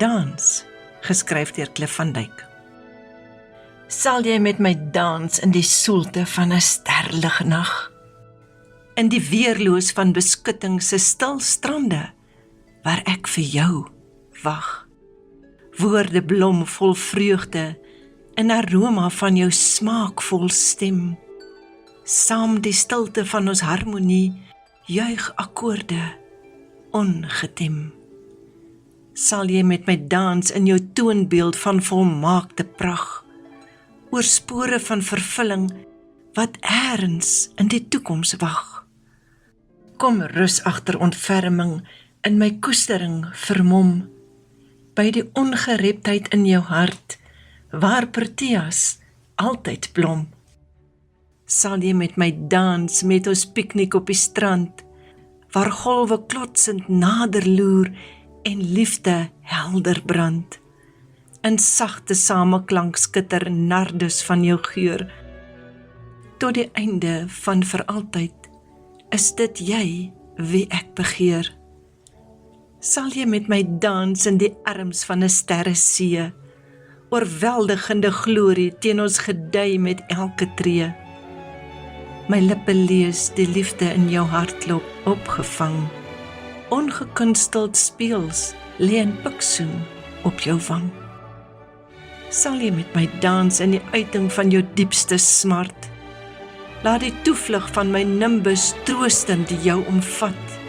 Dans, geskryf deur Cliff van Dyk. Sal jy met my dans in die soelte van 'n sterlignag, in die weerloos van beskutting se stil strande, waar ek vir jou wag. Woorde blom vol vreugde, in aroma van jou smaakvol stem. Saam die stilte van ons harmonie, juig akkoorde, ongetem. Sal jy met my dans in jou toonbeeld van volmaakte pragt, oor spore van vervulling, wat eers in die toekoms wag. Kom rus agter ontferming, in my koestering vermom, by die ongereptheid in jou hart, waar Proteas altyd blom. Sal jy met my dans, met ons piknik op die strand, waar golwe klotsend nader loer, en liefde helder brand. In sagte sameklank skitter nardus van jou geur. Tot die einde van vir altyd, is dit jy wie ek begeer. Sal jy met my dans in die arms van 'n sterresee, oorweldigende glorie teen ons gedei met elke tree. My lippe lees die liefde in jou hartklop opgevang, ongekunsteld speels, lê 'n piksoen op jou wang. Sal jy met my dans in die uiting van jou diepste smart, laat die toevlug van my nimbus troostend jou omvat.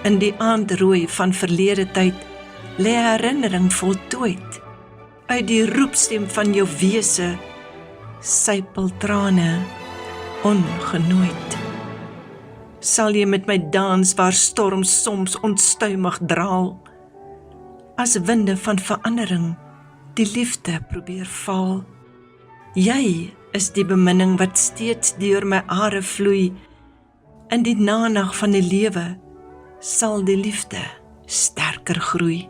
In die aandrooi van verlede tyd, lê herinnering voltooid, uit die roepstem van jou wese, sypel trane, ongenooid. Sal jy met my dans waar storms soms onstuimig draal, as winde van verandering, die liefde probeer val. Jy is die beminning wat steeds deur my are vloei, in die nanag van die lewe, sal die liefde sterker groei.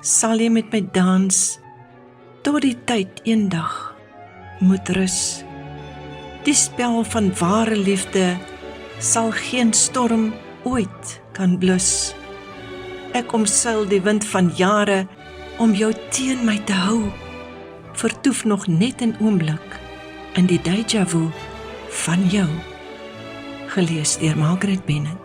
Sal jy met my dans, tot die tyd eendag moet rus. Die spel van ware liefde, sal geen storm ooit kan blus. Ek omseil die wind van jare, om jou teen my te hou, vertoef nog net 'n oomblik, in die déjà vu van jou. Gelees deur Margaret Bennett.